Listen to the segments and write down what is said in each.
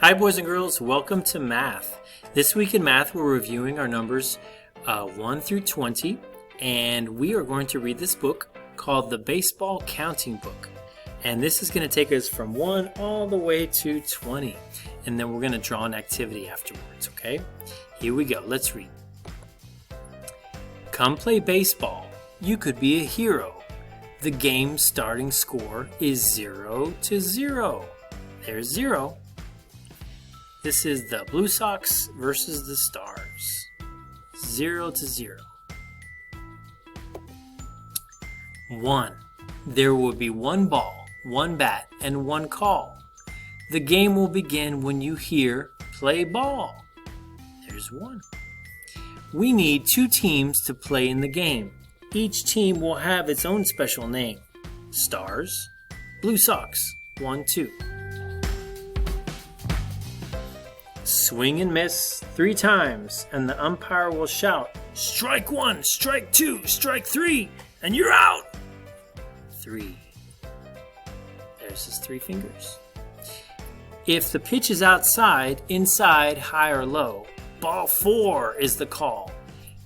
Hi boys and girls, welcome to math. This week in math we're reviewing our numbers 1 through 20, and we are going to read this book called The Baseball Counting Book. And this is going to take us from 1 all the way to 20, and then we're going to draw an activity afterwards, okay? Here we go, let's read. Come play baseball, you could be a hero. The game's starting score is 0-0. There's 0. This is the Blue Sox versus the Stars. 0-0. 1. There will be 1 ball, 1 bat, and 1 call. The game will begin when you hear play ball. There's 1. We need 2 teams to play in the game. Each team will have its own special name. Stars, Blue Sox, 1, 2. Swing and miss 3 times, and the umpire will shout, strike 1, strike 2, strike 3, and you're out! 3. There's his 3 fingers. If the pitch is outside, inside, high or low, ball 4 is the call,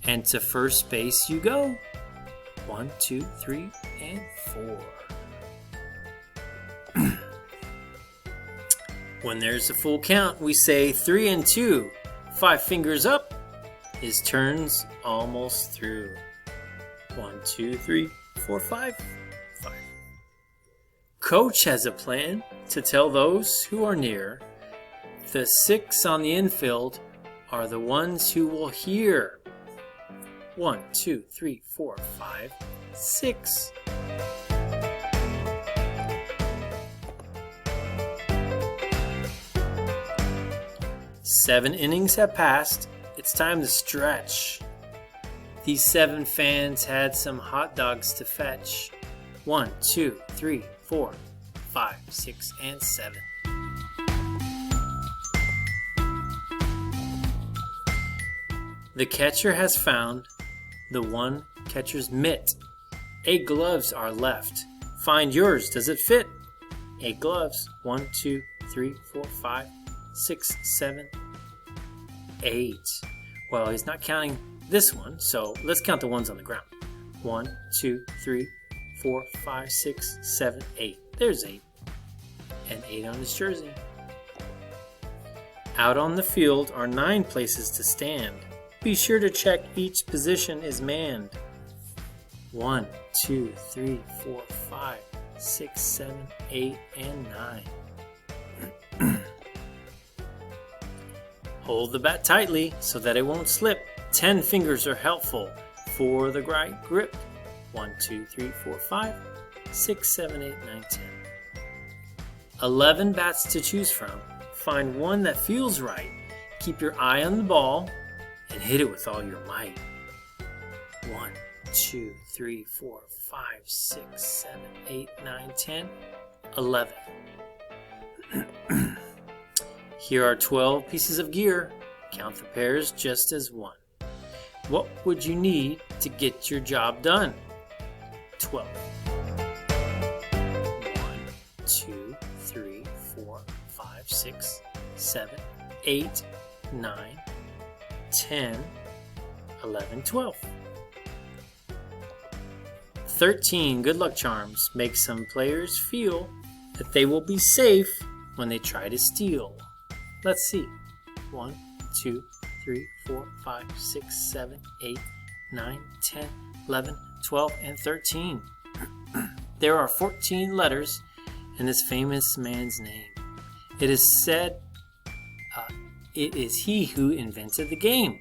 and to first base you go. 1, 2, 3, and 4. When there's a full count, we say 3 and 2. 5 fingers up. His turn's almost through. 1, 2, 3, 4, 5. 5. Coach has a plan to tell those who are near. The 6 on the infield are the ones who will hear. 1, 2, 3, 4, 5, 6. Seven innings have passed. It's time to stretch. These 7 fans had some hot dogs to fetch. 1, 2, 3, 4, 5, 6, and 7. The catcher has found the 1 catcher's mitt. 8 gloves are left. Find yours. Does it fit? 8 gloves. 1, 2, 3, 4, 5, 6, 7, 8. Well, he's not counting this one, so let's count the ones on the ground. 1, 2, 3, 4, 5, 6, 7, 8. There's 8. And 8 on his jersey. Out on the field are 9 places to stand. Be sure to check each position is manned. 1, 2, 3, 4, 5, 6, 7, 8, and 9. Hold the bat tightly so that it won't slip. 10 fingers are helpful for the right grip. 1, 2, 3, 4, 5, 6, 7, 8, 9, 10. 11 bats to choose from. Find one that feels right. Keep your eye on the ball and hit it with all your might. 1, 2, 3, 4, 5, 6, 7, 8, 9, 10, 11. Here are 12 pieces of gear. Count the pairs just as 1. What would you need to get your job done? 12. 1, 2, 3, 4, 5, 6, 7, 8, 9, 10, 11, 12. 13 good luck charms make some players feel that they will be safe when they try to steal. Let's see. 1, 2, 3, 4, 5, 6, 7, 8, 9, 10, 11, 12, and 13. There are 14 letters in this famous man's name. It is said it is he who invented the game.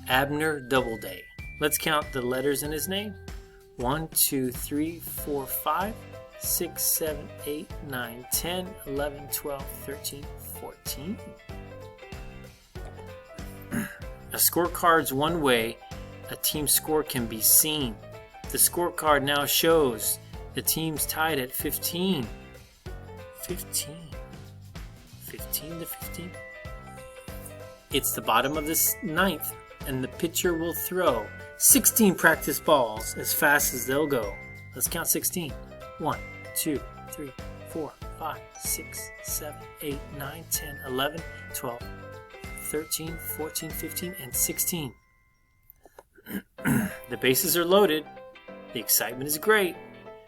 Abner Doubleday. Let's count the letters in his name. 1, 2, 3, 4, 5, 6, 7, 8, 9, 10, 11, 12, 13, 14. A scorecard's one way a team score can be seen. The scorecard now shows the team's tied at 15. 15. 15 to 15. It's the bottom of the 9th, and the pitcher will throw 16 practice balls as fast as they'll go. Let's count 16. 1, 2, 3, 4, 5, 5, 6, 7, 8, 9, 10, 11, 12, 13, 14, 15, and 16. The bases are loaded. The excitement is great.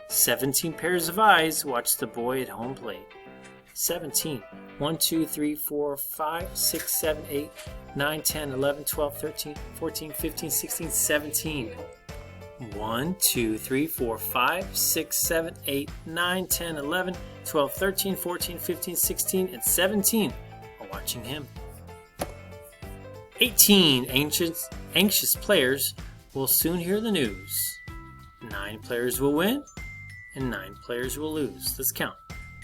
17 pairs of eyes watch the boy at home plate. 17. 1, 2, 3, 4, 5, 6, 7, 8, 9, 10, 11, 12, 13, 14, 15, 16, 17. 1, 2, 3, 4, 5, 6, 7, 8, 9, 10, 11, 12, 13, 14, 15, 16, and 17 are watching him. 18 anxious players will soon hear the news. 9 players will win, and 9 players will lose. Let's count.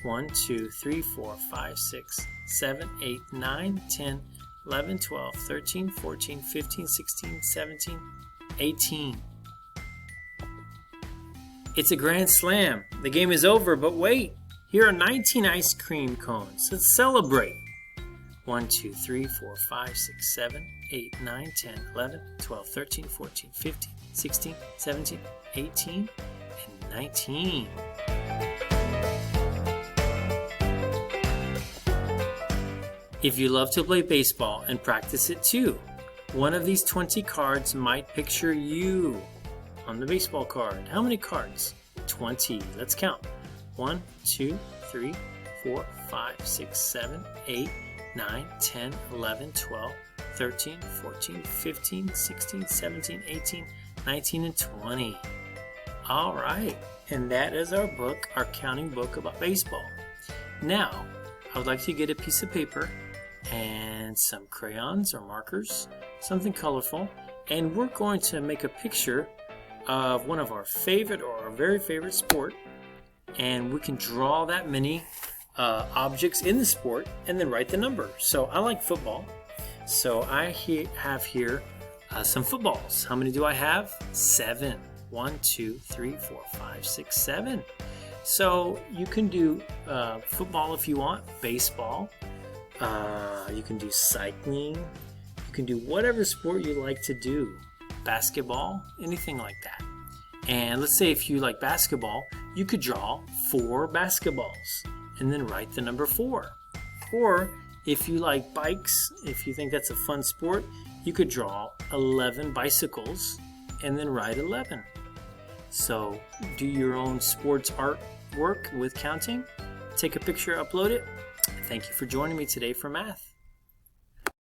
1, 2, 3, 4, 5, 6, 7, 8, 9, 10, 11, 12, 13, 14, 15, 16, 17, 18. It's a grand slam. The game is over, but wait. Here are 19 ice cream cones. Let's celebrate. 1, 2, 3, 4, 5, 6, 7, 8, 9, 10, 11, 12, 13, 14, 15, 16, 17, 18, and 19. If you love to play baseball and practice it too, one of these 20 cards might picture you on the baseball card. How many cards? 20. Let's count. 1, 2, 3, 4, 5, 6, 7, 8, 9, 10, 11, 12, 13, 14, 15, 16, 17, 18, 19, and 20. All right. And that is our book, our counting book about baseball. Now, I would like to get a piece of paper and some crayons or markers, something colorful, and we're going to make a picture of one of our favorite or our very favorite sport, and we can draw that many objects in the sport and then write the number. So I like football, so I have here some footballs. How many do I have? 7. 1, 2, 3, 4, 5, 6, 7. So you can do football if you want, baseball. You can do cycling. You can do whatever sport you like to do. Basketball, anything like that. And let's say if you like basketball, you could draw 4 basketballs and then write the number 4. Or if you like bikes, if you think that's a fun sport, you could draw 11 bicycles and then write 11. So do your own sports artwork with counting. Take a picture, upload it. Thank you for joining me today for math.